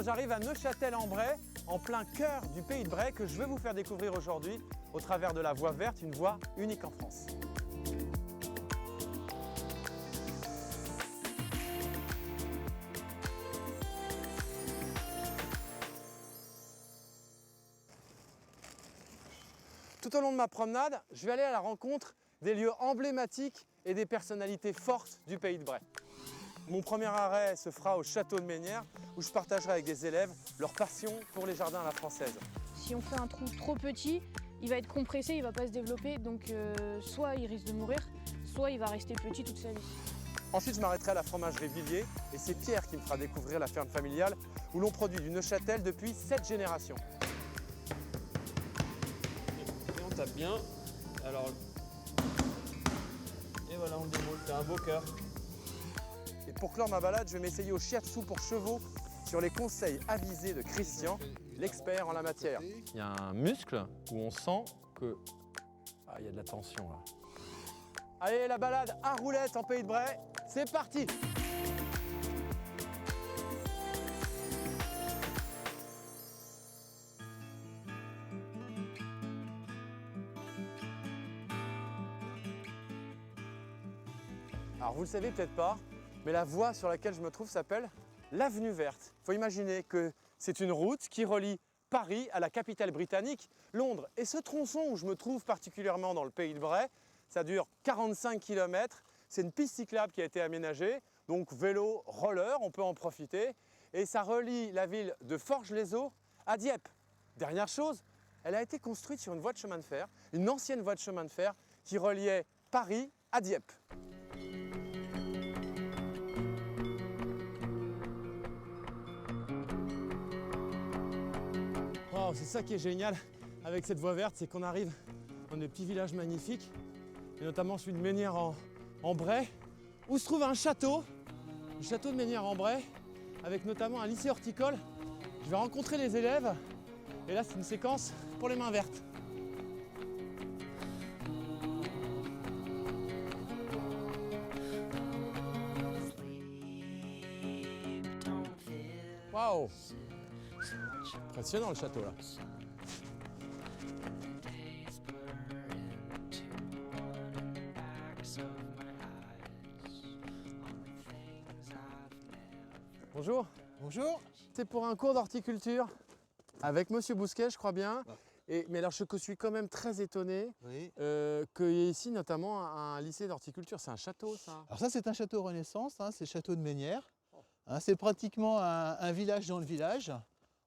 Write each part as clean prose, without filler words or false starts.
J'arrive à Neufchâtel-en-Bray, en plein cœur du Pays de Bray, que je vais vous faire découvrir aujourd'hui au travers de la voie verte, une voie unique en France. Tout au long de ma promenade, je vais aller à la rencontre des lieux emblématiques et des personnalités fortes du Pays de Bray. Mon premier arrêt se fera au château de Mesnières, où je partagerai avec des élèves leur passion pour les jardins à la française. Si on fait un trou trop petit, il va être compressé, il ne va pas se développer, donc soit il risque de mourir, soit il va rester petit toute sa vie. Ensuite, je m'arrêterai à la fromagerie Villiers et c'est Pierre qui me fera découvrir la ferme familiale où l'on produit du Neufchâtel depuis 7 générations. Et on tape bien. Alors, et voilà, on le déroule, c'est un beau cœur. Et pour clore ma balade, je vais m'essayer au shiatsu pour chevaux sur les conseils avisés de Christian, l'expert en la matière. Il y a un muscle où on sent que... Ah, il y a de la tension là. Allez, la balade à roulettes en Pays de Bray, c'est parti! Alors vous le savez peut-être pas, mais la voie sur laquelle je me trouve s'appelle l'avenue verte. Il faut imaginer que c'est une route qui relie Paris à la capitale britannique, Londres. Et ce tronçon où je me trouve particulièrement dans le Pays de Bray, ça dure 45 km. C'est une piste cyclable qui a été aménagée, donc vélo, roller, on peut en profiter. Et ça relie la ville de Forges-les-Eaux à Dieppe. Dernière chose, elle a été construite sur une voie de chemin de fer, une ancienne voie de chemin de fer qui reliait Paris à Dieppe. Wow, c'est ça qui est génial avec cette voie verte, c'est qu'on arrive dans des petits villages magnifiques, et notamment celui de Mesnières-en-Bray, où se trouve un château, le château de Mesnières-en-Bray, avec notamment un lycée horticole. Je vais rencontrer les élèves, et là c'est une séquence pour les mains vertes. Waouh! Impressionnant le château là. Bonjour. Bonjour. C'est pour un cours d'horticulture avec Monsieur Bousquet, je crois bien. Mais alors je suis quand même très étonné Oui. qu'il y ait ici notamment un lycée d'horticulture. C'est un château ça? Alors ça c'est un château Renaissance, c'est le château de Mesnières. C'est pratiquement un village dans le village.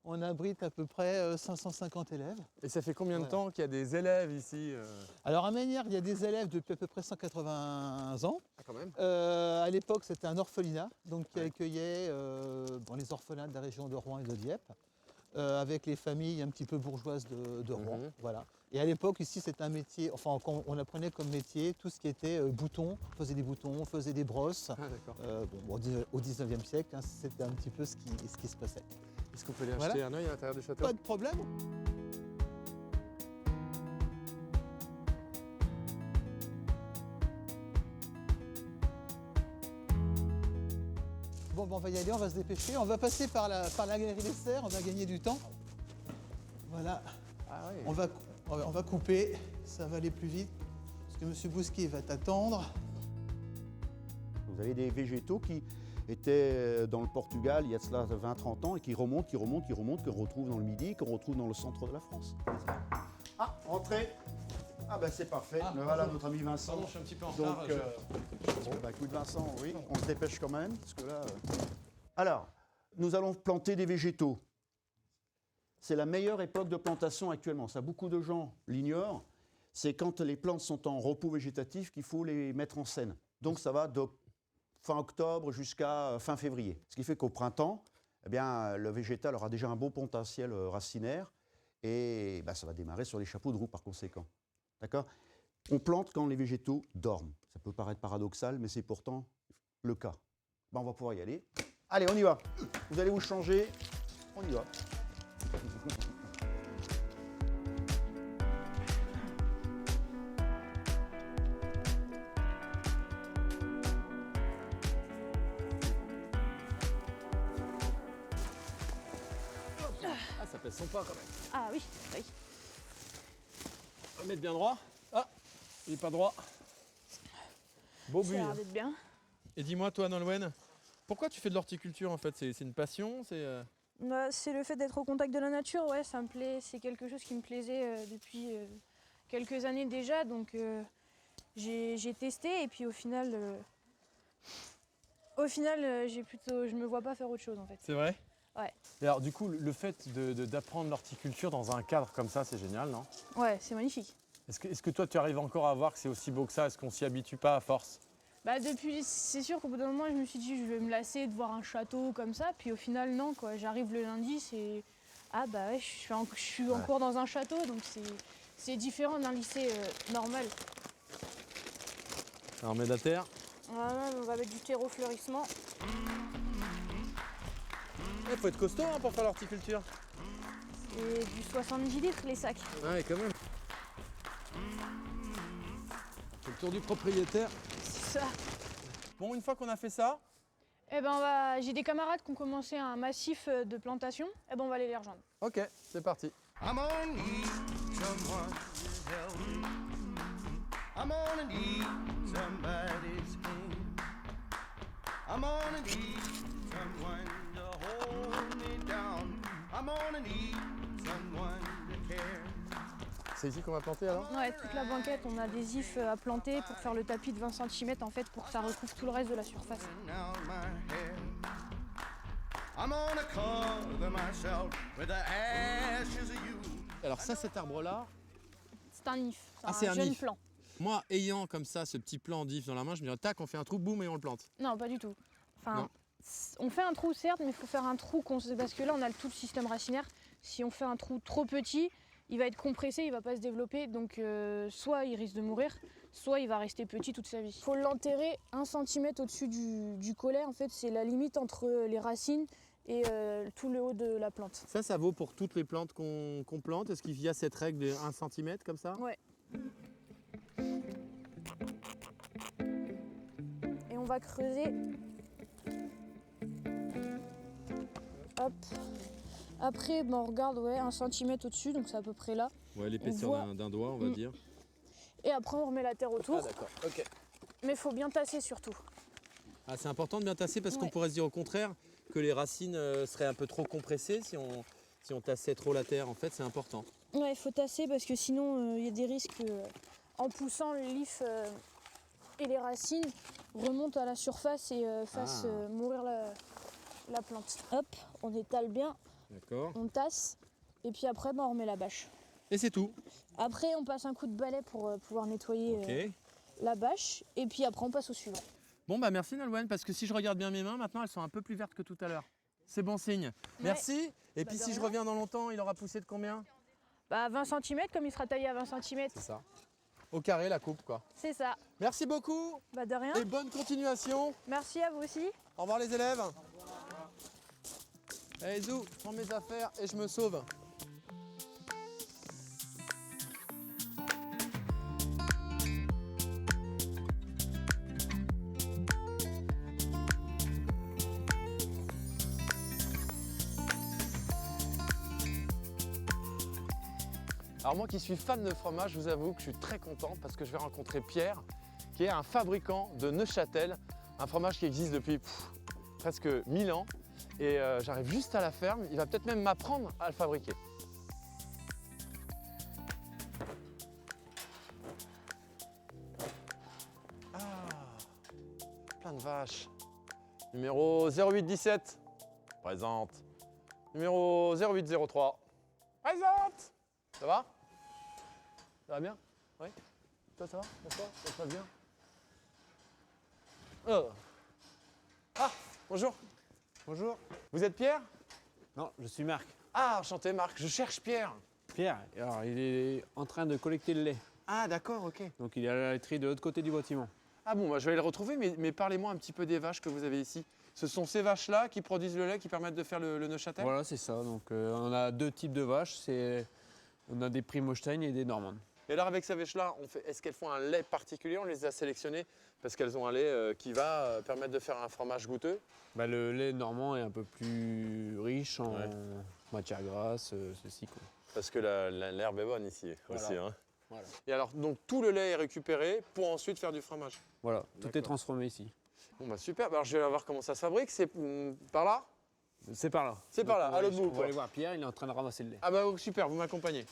On abrite à peu près 550 élèves. Et ça fait combien de temps qu'il y a des élèves ici Alors à Mesnières, il y a des élèves depuis à peu près 180 ans. Ah, quand même. À l'époque, c'était un orphelinat donc qui accueillait les orphelins de la région de Rouen et de Dieppe, avec les familles un petit peu bourgeoises de Rouen. Voilà. Et à l'époque, ici, c'était un métier, enfin, on apprenait comme métier tout ce qui était boutons. On faisait des boutons, on faisait des brosses. Ah, d'accord. Au 19e siècle, c'était un petit peu ce qui se passait. Est-ce qu'on peut aller acheter un œil à l'intérieur du château? Pas de problème. Bon, on va y aller, on va se dépêcher. On va passer par la galerie des serres, on va gagner du temps. Voilà. Ah, oui. On va couper, ça va aller plus vite. Parce que M. Bousquet va t'attendre. Vous avez des végétaux qui étaient dans le Portugal il y a de cela 20-30 ans et qui remontent, qu'on retrouve dans le Midi, qu'on retrouve dans le centre de la France. Ah, entrez. Ah ben c'est parfait. Ah, le voilà notre ami Vincent. Pardon, je suis un petit peu en Donc, retard. écoute Vincent, oui, on se dépêche quand même, parce que là... Alors, nous allons planter des végétaux. C'est la meilleure époque de plantation actuellement. Ça, beaucoup de gens l'ignorent. C'est quand les plantes sont en repos végétatif qu'il faut les mettre en scène. Donc ça va de fin octobre jusqu'à fin février. Ce qui fait qu'au printemps, eh bien, le végétal aura déjà un beau potentiel racinaire et ça va démarrer sur les chapeaux de roue par conséquent. D'accord ? On plante quand les végétaux dorment. Ça peut paraître paradoxal, mais c'est pourtant le cas. On va pouvoir y aller. Allez, on y va. Vous allez vous changer. On y va. Ah, ça pèse son poids quand même. Ah oui, oui. On va mettre bien droit. Ah, il est pas droit. Beau Ça a buis. l'air d'être bien. Et dis-moi, toi, Nolwenn, pourquoi tu fais de l'horticulture en fait? C'est une passion? C'est le fait d'être au contact de la nature, ouais, ça me plaît. C'est quelque chose qui me plaisait depuis quelques années déjà, donc j'ai testé et puis au final, je me vois pas faire autre chose en fait. C'est vrai? Ouais. Et alors du coup, le fait d'apprendre l'horticulture dans un cadre comme ça, c'est génial, non? Ouais, c'est magnifique. Est-ce que toi, tu arrives encore à voir que c'est aussi beau que ça? Est-ce qu'on s'y habitue pas à force? Bah depuis, c'est sûr qu'au bout d'un moment, je me suis dit je vais me lasser de voir un château comme ça, puis au final non quoi. J'arrive le lundi, c'est ah bah ouais, je suis en cours dans un château, donc c'est différent d'un lycée normal. Alors, on met de la terre. Voilà, on va mettre du terreau fleurissement. Il faut être costaud hein, pour faire l'horticulture. Et du 70 litres les sacs. Ouais, quand même. C'est le tour du propriétaire. C'est ça. Bon, une fois qu'on a fait ça, Eh ben j'ai des camarades qui ont commencé un massif de plantation. Eh ben on va aller les rejoindre. ok, c'est parti. I'm gonna need someone to help me. I'm gonna need somebody's hand. I'm gonna need someone to hold me down. I'm gonna need someone to care. C'est ici qu'on va planter alors? Ouais, toute la banquette, on a des ifs à planter pour faire le tapis de 20 cm en fait, pour que ça recouvre tout le reste de la surface. Now my hair. I'm gonna cover myself with the ashes of you. Alors ça, cet arbre-là, C'est un if, Ah, c'est un jeune if. plant. Moi, ayant comme ça ce petit plant d'if dans la main, je me dirais, tac, on fait un trou, boum, et on le plante. Non, pas du tout. Enfin, Non. on fait un trou certes, mais il faut faire un trou parce que là on a tout le système racinaire. Si on fait un trou trop petit, il va être compressé, il va pas se développer, donc soit il risque de mourir, soit il va rester petit toute sa vie. Il faut l'enterrer 1 cm au-dessus du collet, en fait c'est la limite entre les racines et tout le haut de la plante. Ça vaut pour toutes les plantes qu'on plante. Est-ce qu'il y a cette règle de 1 cm comme ça? Ouais. Et on va creuser. Hop. Après, on regarde 1 cm au-dessus, donc c'est à peu près là. Ouais, l'épaisseur On voit- d'un doigt, on va Mm. dire. Et après, on remet la terre autour. d'accord, ok. Mais il faut bien tasser surtout. Ah, c'est important de bien tasser parce qu'on Ouais. pourrait se dire au contraire que les racines seraient un peu trop compressées si on tassait trop la terre. En fait, c'est important. Ouais, il faut tasser parce que sinon, il y a des risques en poussant le lif et les racines remontent à la surface et fassent mourir la plante. Hop, on étale bien, D'accord. on tasse et puis après, on remet la bâche. Et c'est tout. Après, on passe un coup de balai pour pouvoir nettoyer Ok. la bâche et puis après, on passe au suivant. Bon, bah merci Nolwenn, parce que si je regarde bien mes mains, maintenant elles sont un peu plus vertes que tout à l'heure. C'est bon signe. Merci. Et puis de si je rien. reviens dans longtemps, il aura poussé de combien? 20 cm, comme il sera taillé à 20 cm. C'est ça. Au carré, la coupe, quoi. C'est ça. Merci beaucoup De rien. et bonne continuation. Merci à vous aussi. Au revoir les élèves. Allez, Zou, je prends mes affaires et je me sauve. Alors moi qui suis fan de fromage, je vous avoue que je suis très content parce que je vais rencontrer Pierre, qui est un fabricant de Neuchâtel, un fromage qui existe depuis presque 1000 ans. Et j'arrive juste à la ferme, il va peut-être même m'apprendre à le fabriquer. Ah, plein de vaches. Numéro 0817, présente. Numéro 0803, présente. Ça va? Ça va bien? Oui? Toi, ça va? Bonsoir? Ça se passe bien? Oh. Ah, bonjour. Bonjour. Vous êtes Pierre? Non, je suis Marc. Ah, enchanté Marc, je cherche Pierre. Pierre, alors il est en train de collecter le lait. Ah, d'accord, ok. Donc il est à la laiterie de l'autre côté du bâtiment. Ah bon, bah, je vais le retrouver, mais parlez-moi un petit peu des vaches que vous avez ici. Ce sont ces vaches-là qui produisent le lait, qui permettent de faire le Neuchâtel? Voilà, c'est ça. Donc on a 2 types de vaches. On a des Primostein et des Normandes. Et alors avec ces vaches-là, est-ce qu'elles font un lait particulier? On les a sélectionnées parce qu'elles ont un lait qui va permettre de faire un fromage goûteux? Bah, le lait normand est un peu plus riche en, Ouais. Matière grasse, ceci quoi. Parce que l'herbe est bonne ici Voilà. aussi. Hein. Voilà. Et alors, donc tout le lait est récupéré pour ensuite faire du fromage. Voilà, tout est D'accord. transformé ici. Bon bah super, alors je vais voir comment ça se fabrique. C'est par là? C'est par là. C'est par là, Donc, on à va l'autre bout, On va quoi. aller voir Pierre, il est en train de ramasser le lait. Ah bah super, vous m'accompagnez.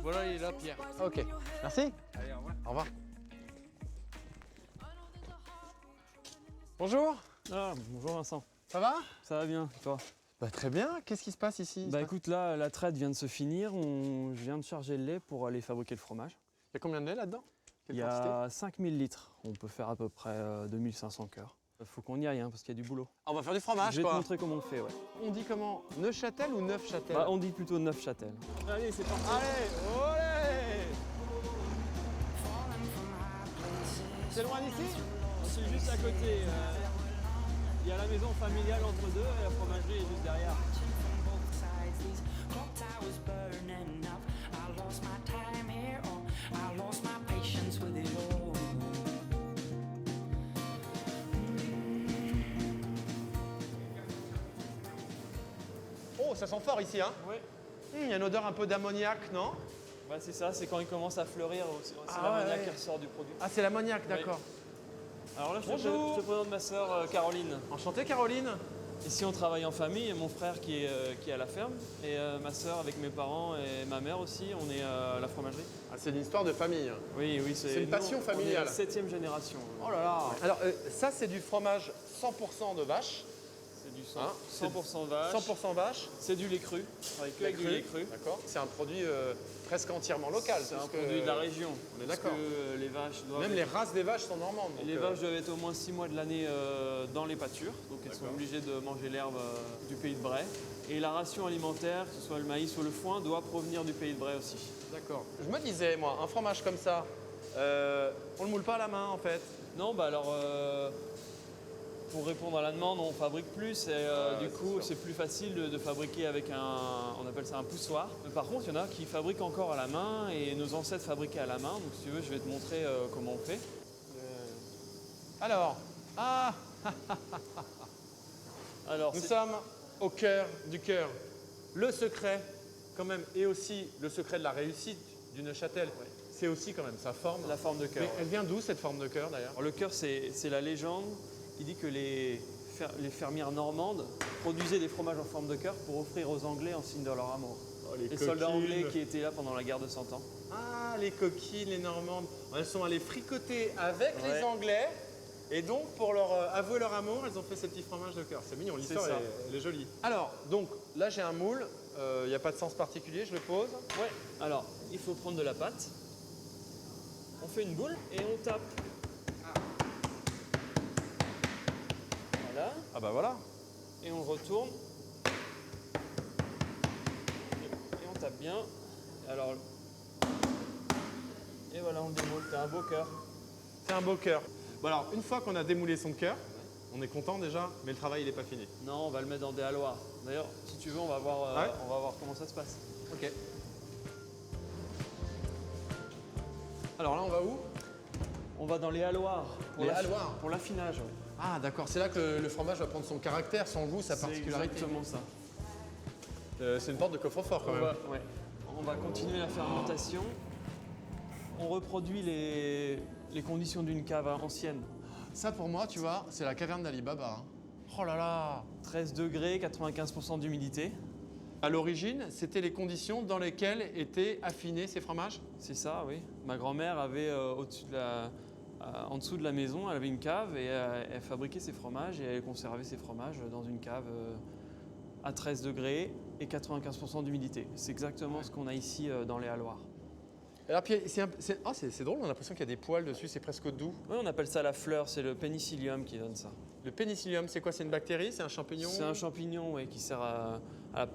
Voilà, il est là, Pierre. Ok, merci. Allez, au revoir. Au revoir. Bonjour, Ah, bonjour Vincent. ça va? Ça va bien, et toi? Bah très bien, qu'est-ce qui se passe ici? Bah écoute, là, la traite vient de se finir. Je viens de charger le lait pour aller fabriquer le fromage. Il y a combien de lait là-dedans? Quelle Il y quantité? a 5000 litres. On peut faire à peu près 2500 cœurs. Il faut qu'on y aille, hein, parce qu'il y a du boulot. Ah, on va faire du fromage Je vais te quoi. montrer comment on fait, ouais. On dit comment? Neuchâtel ou Neufchâtel? Bah, on dit plutôt Neufchâtel. Allez, c'est parti. Allez, olé! C'est loin d'ici? C'est juste à côté. Il y a la maison familiale entre deux et la fromagerie est juste derrière. Oh, ça sent fort ici, hein? Oui. Il y a une odeur un peu d'ammoniac, non? Bah, c'est ça, c'est quand il commence à fleurir. C'est Ah l'ammoniac ouais. qui ressort du produit. Ah, c'est l'ammoniac, d'accord. Alors là, je Bonjour. te présente ma sœur Caroline. Enchanté, Caroline. Ici, on travaille en famille. Mon frère qui est à la ferme et ma sœur avec mes parents et ma mère aussi. On est à la fromagerie. Ah, c'est une histoire de famille. Oui, oui, C'est une nous, passion familiale. On est la 7e génération. Oh là là. Alors, ça, c'est du fromage 100% de vache. C'est du Hein, 100% vache. 100% vache. C'est du lait cru. On travaille que avec du lait cru. D'accord. C'est un produit presque entièrement local. C'est un puisque produit de la région. On est Parce d'accord. que les vaches doivent Même les races des vaches sont normandes. Et donc, les vaches doivent être au moins 6 mois de l'année dans les pâtures, donc elles sont D'accord. obligées de manger l'herbe du pays de Bray. Et la ration alimentaire, que ce soit le maïs ou le foin, doit provenir du pays de Bray aussi. D'accord. Je me disais, moi, un fromage comme ça, on le moule pas à la main en fait. Non, bah alors, pour répondre à la demande, on fabrique plus et du c'est coup, sûr. c'est plus facile de fabriquer avec on appelle ça un poussoir. Mais par contre, il y en a qui fabriquent encore à la main et nos ancêtres fabriquaient à la main. Donc si tu veux, je vais te montrer comment on fait. Alors, Alors, nous c'est- sommes au cœur du cœur. Le secret, quand même, et aussi le secret de la réussite du Neuchâtel, c'est aussi quand même sa forme. la forme de cœur. Mais elle vient d'où cette forme de cœur d'ailleurs? Alors, le cœur, c'est la légende qui dit que les fermières normandes produisaient des fromages en forme de cœur pour offrir aux Anglais en signe de leur amour. Les soldats anglais qui étaient là pendant la guerre de 100 ans. Ah, les coquines, les Normandes, elles sont allées fricoter avec les Ouais. Anglais. Et donc, pour leur avouer leur amour, elles ont fait ces petits fromages de cœur. C'est mignon, l'histoire ça. elle est jolie. Alors, donc, là j'ai un moule, il n'y a pas de sens particulier, je le pose. Ouais, alors il faut prendre de la pâte. On fait une boule et on tape. Voilà, Ah bah voilà. et on retourne. Et on tape bien. Alors, et voilà, on le démoule. T'as un beau cœur. C'est un beau cœur. Bon alors, une fois qu'on a démoulé son cœur, on est content déjà, mais le travail il n'est pas fini. Non, on va le mettre dans des halloirs. D'ailleurs, si tu veux, on va voir, Ouais. on va voir comment ça se passe. Ok. Alors là, on va où? On va dans les halloirs. Pour Les halloirs. Pour l'affinage. Ouais. Ah d'accord, c'est là que le fromage va prendre son caractère, son goût, sa C'est particularité. exactement ça. C'est une porte de coffre-fort quand On même. va, ouais. On va continuer la fermentation. On reproduit les conditions d'une cave ancienne. Ça pour moi, tu vois, c'est la caverne d'Ali Baba. Hein. Oh là là. 13 degrés, 95% d'humidité. À l'origine, c'était les conditions dans lesquelles étaient affinés ces fromages? C'est ça, oui. Ma grand-mère avait en dessous de la maison, elle avait une cave et elle fabriquait ses fromages et elle conservait ses fromages dans une cave à 13 degrés et 95% d'humidité. C'est exactement ce qu'on a ici dans les halloirs. Alors puis, c'est drôle, on a l'impression qu'il y a des poils dessus, c'est presque doux. Oui, on appelle ça la fleur, c'est le pénicillium qui donne ça. Le pénicillium, c'est quoi? C'est une bactérie? C'est un champignon? C'est un champignon ouais, qui sert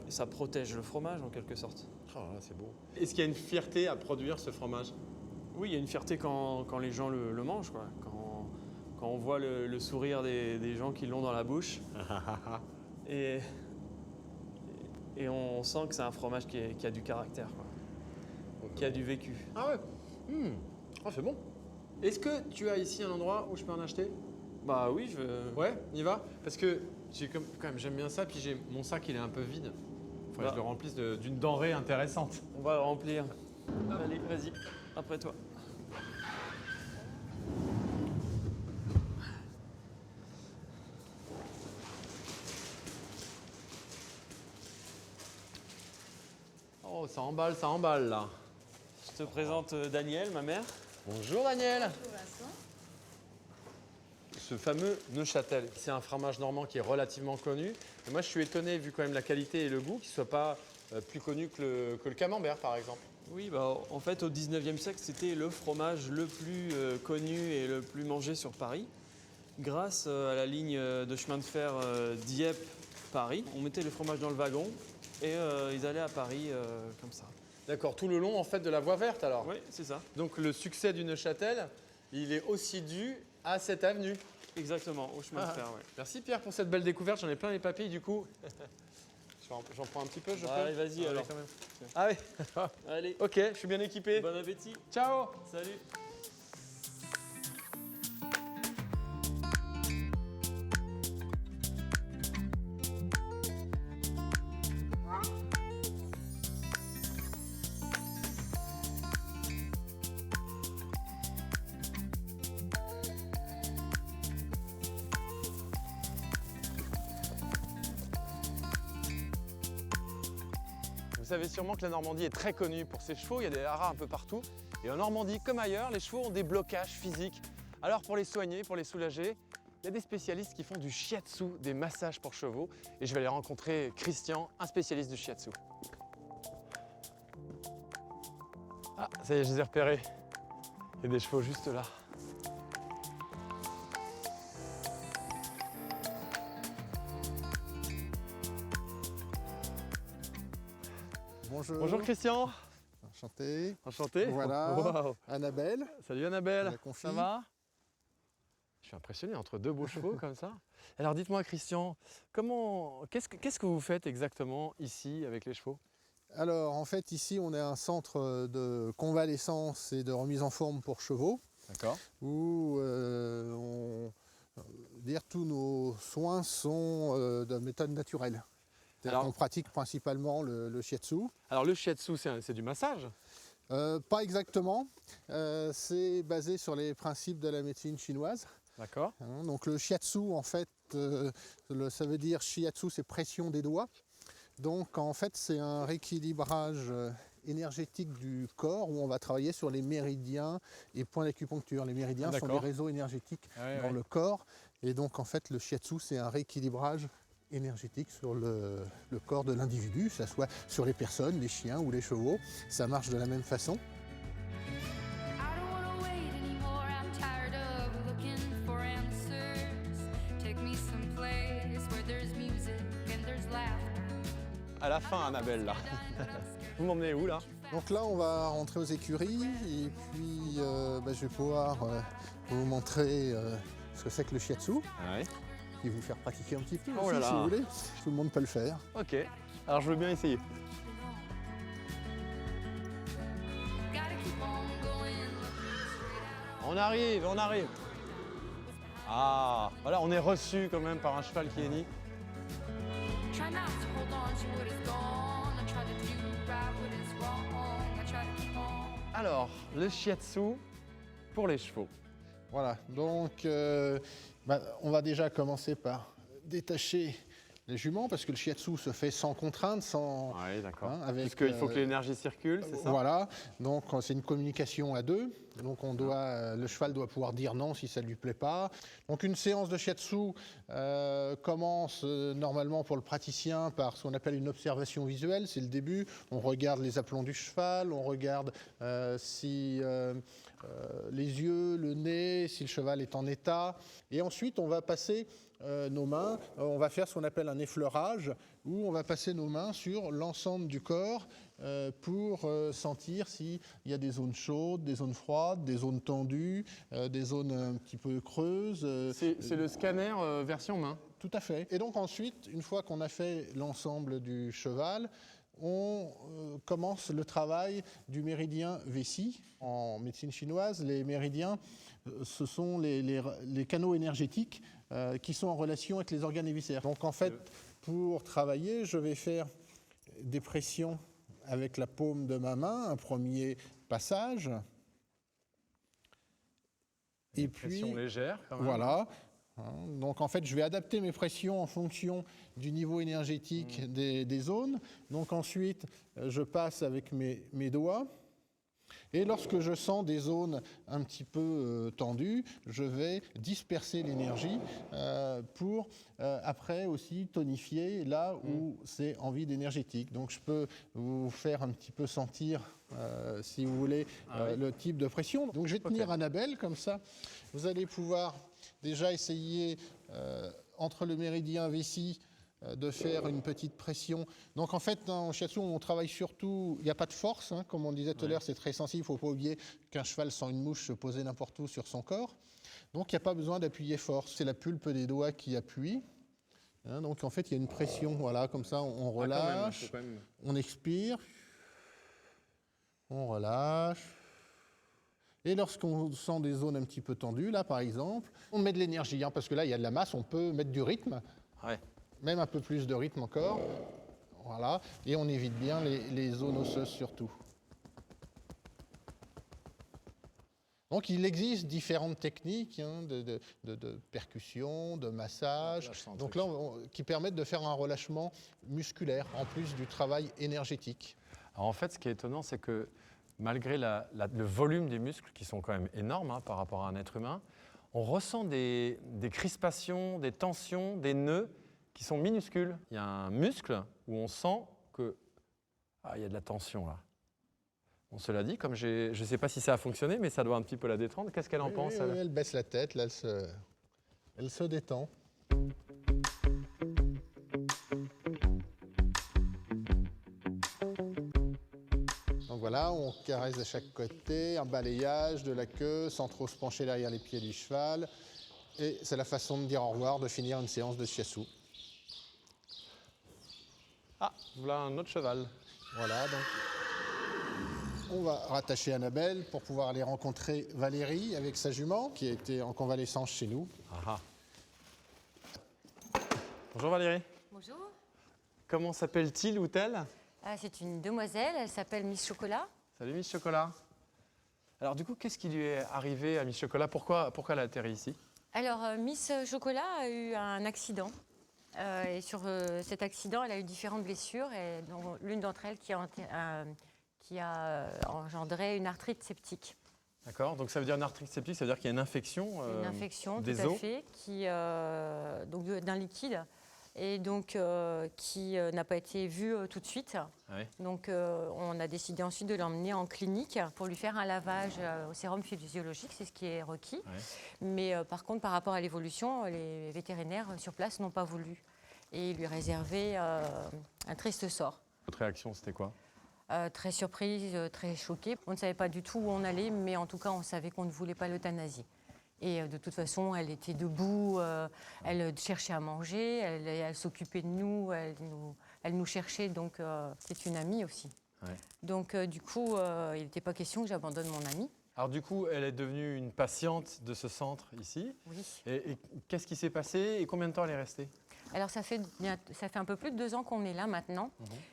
ça protège le fromage en quelque sorte. Oh là là, c'est beau. Est-ce qu'il y a une fierté à produire ce fromage? Oui, il y a une fierté quand les gens le mangent, quoi. Quand on voit le sourire des gens qui l'ont dans la bouche. et on sent que c'est un fromage qui a du caractère, quoi. Qui a du vécu. Ah ouais. Oh, c'est bon. Est-ce que tu as ici un endroit où je peux en acheter? Bah oui, je veux... Ouais, on y va? Parce que quand même, j'aime bien ça, puis mon sac il est un peu vide. Faudrait que je le remplisse d'une denrée intéressante. On va le remplir. Allez, vas-y, après toi. Oh, ça emballe là. Je te présente Daniel, ma mère. Bonjour Daniel. Ce fameux Neuchâtel, c'est un fromage normand qui est relativement connu. Et moi, je suis étonné, vu quand même la qualité et le goût, qu'il ne soit pas plus connu que le camembert, par exemple. Oui, bah, en fait, au 19e siècle, c'était le fromage le plus connu et le plus mangé sur Paris. Grâce à la ligne de chemin de fer Dieppe-Paris, on mettait le fromage dans le wagon et ils allaient à Paris comme ça. D'accord, tout le long en fait de la voie verte alors. Oui, c'est ça. Donc le succès du Neuchâtel, il est aussi dû à cette avenue. Exactement, au chemin de fer, oui. Merci Pierre pour cette belle découverte, j'en ai plein les papilles du coup. J'en prends un petit peu, je peux? Allez, vas-y alors. Quand même. Ah oui. Allez, Ok, je suis bien équipé. bon appétit. Ciao. Salut. Vous savez sûrement que la Normandie est très connue pour ses chevaux, il y a des haras un peu partout. Et en Normandie, comme ailleurs, les chevaux ont des blocages physiques. Alors pour les soigner, pour les soulager, il y a des spécialistes qui font du shiatsu, des massages pour chevaux. Et je vais aller rencontrer Christian, un spécialiste du shiatsu. Ah, ça y est, je les ai repérés. Il y a des chevaux juste là. Bonjour. Bonjour Christian. Enchanté. Enchanté. Voilà. Wow. Annabelle. Salut Annabelle. La confie. Ça va? Je suis impressionné entre deux beaux chevaux comme ça. Alors dites-moi Christian, qu'est-ce que vous faites exactement ici avec les chevaux? Alors en fait ici on est un centre de convalescence et de remise en forme pour chevaux D'accord. où tous nos soins sont de méthode naturelle. Alors- On pratique principalement le shiatsu. Alors le shiatsu c'est du massage? Pas exactement. C'est basé sur les principes de la médecine chinoise. D'accord. Donc le shiatsu, en fait, ça veut dire shiatsu, c'est pression des doigts. Donc en fait, c'est un rééquilibrage énergétique du corps où on va travailler sur les méridiens et points d'acupuncture. Les méridiens sont des D'accord. réseaux énergétiques Ouais, dans ouais. le corps. Et donc en fait, le shiatsu, c'est un rééquilibrage énergétique sur le corps de l'individu, que ce soit sur les personnes, les chiens ou les chevaux. Ça marche de la même façon. I don't wanna wait anymore. I'm tired of looking for answers. Take me someplace where there's music and there's laughter. À la fin Annabelle là. Vous m'emmenez où là? Donc là, on va rentrer aux écuries et puis je vais pouvoir vous montrer ce que c'est que le shiatsu Ouais. et vous faire pratiquer un petit peu Oh aussi, là là. si vous voulez. Tout le monde peut le faire. Ok. Alors je veux bien essayer. Gotta keep on going, looking straight out. On arrive, on arrive. Ah, voilà, on est reçu quand même par un cheval qui est ni. Try not to hold on to what is gone. I try to do right what is wrong. I try to keep on. Alors, le shiatsu pour les chevaux. Voilà, donc on va déjà commencer par détacher les juments parce que le shiatsu se fait sans contrainte, sans... Oui, d'accord. avec, Parce qu'il faut que l'énergie circule, c'est ça? Voilà, donc c'est une communication à deux. Donc le cheval doit pouvoir dire non si ça ne lui plaît pas. Donc une séance de shiatsu commence normalement pour le praticien par ce qu'on appelle une observation visuelle, c'est le début. On regarde les aplombs du cheval, on regarde si les yeux, le nez, si le cheval est en état. Et ensuite on va passer nos mains, on va faire ce qu'on appelle un effleurage, où on va passer nos mains sur l'ensemble du corps pour sentir s'il y a des zones chaudes, des zones froides, des zones tendues, des zones un petit peu creuses. C'est le scanner version main. Tout à fait. Et donc ensuite, une fois qu'on a fait l'ensemble du cheval, on commence le travail du méridien Vécy. En médecine chinoise, les méridiens, ce sont les canaux énergétiques qui sont en relation avec les organes et viscères. Donc en fait, pour travailler, je vais faire des pressions avec la paume de ma main, un premier passage. Et puis, pression légère quand même. voilà. Donc en fait, je vais adapter mes pressions en fonction du niveau énergétique des zones. Donc ensuite, je passe avec mes doigts. Et lorsque je sens des zones un petit peu tendues, je vais disperser l'énergie pour après aussi tonifier là où c'est en vide énergétique. Donc je peux vous faire un petit peu sentir, si vous voulez, le type de pression. Donc je vais tenir Annabelle comme ça. Vous allez pouvoir déjà essayer entre le méridien Vécy de faire une petite pression. Donc en fait, en shiatsu, on travaille surtout, il n'y a pas de force, hein, comme on disait tout à l'heure, c'est très sensible, il ne faut pas oublier qu'un cheval sent une mouche se poser n'importe où sur son corps. Donc il n'y a pas besoin d'appuyer fort, c'est la pulpe des doigts qui appuie. Hein, donc en fait, il y a une pression, voilà, comme ça, on relâche, on expire, on relâche. Et lorsqu'on sent des zones un petit peu tendues, là par exemple, on met de l'énergie, hein, parce que là il y a de la masse, on peut mettre du rythme, même un peu plus de rythme encore, voilà, et on évite bien les zones osseuses surtout. Donc il existe différentes techniques hein, de percussion, de massage, donc là, qui permettent de faire un relâchement musculaire, en plus du travail énergétique. Alors en fait, ce qui est étonnant, c'est que malgré le volume des muscles, qui sont quand même énormes hein, par rapport à un être humain, on ressent des crispations, des tensions, des nœuds qui sont minuscules. Il y a un muscle où on sent que il y a de la tension là. Bon, cela dit, comme je ne sais pas si ça a fonctionné, mais ça doit un petit peu la détendre. Qu'est-ce qu'elle en pense elle ? Elle baisse la tête, là, elle se détend. Donc voilà, on caresse de chaque côté, un balayage de la queue sans trop se pencher derrière les pieds du cheval. Et c'est la façon de dire au revoir, de finir une séance de shiatsu. Ah, voilà un autre cheval. Voilà, donc on va rattacher Annabelle pour pouvoir aller rencontrer Valérie avec sa jument qui a été en convalescence chez nous. Ah. Bonjour Valérie. Bonjour. Comment s'appelle-t-il ou telle ? C'est une demoiselle, elle s'appelle Miss Chocolat. Salut Miss Chocolat. Alors du coup, qu'est-ce qui lui est arrivé à Miss Chocolat ? Pourquoi elle a atterri ici ? Alors, Miss Chocolat a eu un accident. Et sur cet accident, elle a eu différentes blessures. Et l'une d'entre elles qui a engendré une arthrite septique. D'accord, donc ça veut dire une arthrite septique, ça veut dire qu'il y a une infection une infection, des tout à os. fait, d'un liquide. Et donc qui n'a pas été vue tout de suite. Ouais. Donc on a décidé ensuite de l'emmener en clinique pour lui faire un lavage au sérum physiologique, c'est ce qui est requis. Ouais. Mais par contre, par rapport à l'évolution, les vétérinaires sur place n'ont pas voulu. Et ils lui réservaient un triste sort. Votre réaction, c'était quoi ? Très surprise, très choquée. On ne savait pas du tout où on allait, mais en tout cas, on savait qu'on ne voulait pas l'euthanasie. Et de toute façon, elle était debout, elle cherchait à manger, elle s'occupait de nous, elle nous cherchait, donc c'est une amie aussi. Ouais. Donc du coup, il n'était pas question que j'abandonne mon amie. Alors du coup, elle est devenue une patiente de ce centre ici. Oui. Et qu'est-ce qui s'est passé et combien de temps elle est restée ? Alors ça fait un peu plus de 2 ans qu'on est là maintenant.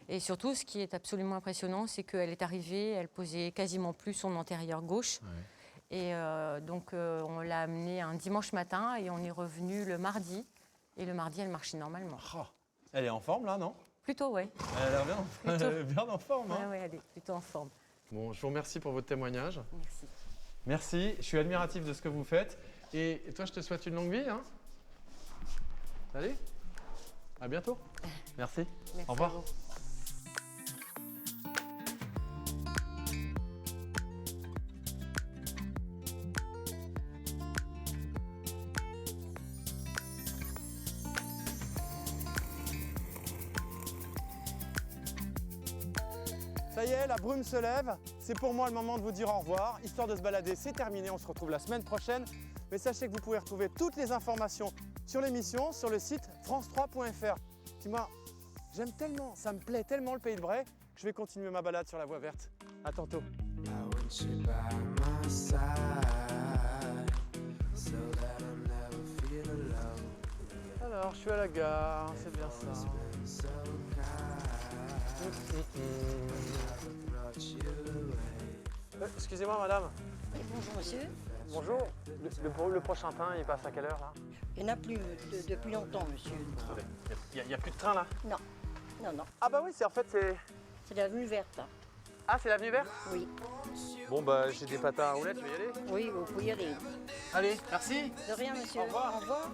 Et surtout, ce qui est absolument impressionnant, c'est qu'elle est arrivée, elle posait quasiment plus son antérieur gauche. Ouais. Et donc, on l'a amenée un dimanche matin et on est revenu le mardi. Et le mardi, elle marchait normalement. Oh, elle est en forme là, non ? Plutôt, oui. Elle a l'air bien en forme. Hein ? Oui, elle est plutôt en forme. Bon, je vous remercie pour votre témoignage. Merci. Merci, je suis admiratif de ce que vous faites. Et toi, je te souhaite une longue vie. Hein ? Allez, à bientôt. Merci. Merci. Au revoir. À vous. Ça y est, la brume se lève. C'est pour moi le moment de vous dire au revoir. Histoire de se balader, c'est terminé. On se retrouve la semaine prochaine. Mais sachez que vous pouvez retrouver toutes les informations sur l'émission sur le site france3.fr. Dis-moi, J'aime tellement, ça me plaît tellement le Pays de Bray que je vais continuer ma balade sur la voie verte. À tantôt. Alors, je suis à la gare, c'est bien ça. Excusez-moi, madame. Oui, bonjour monsieur. Bonjour. Le prochain train, il passe à quelle heure, là? Il n'y en a plus depuis longtemps, monsieur. Attendez, il n'y a plus de train, là? Non, non, non. Ah bah oui, c'est en fait, c'est... C'est l'avenue verte. Là. Ah, c'est l'avenue verte? Oui. Bon, bah, j'ai des patins à roulettes, je vais y aller. Oui, vous pouvez y aller. Allez, merci. De rien, monsieur. Au revoir. Au revoir.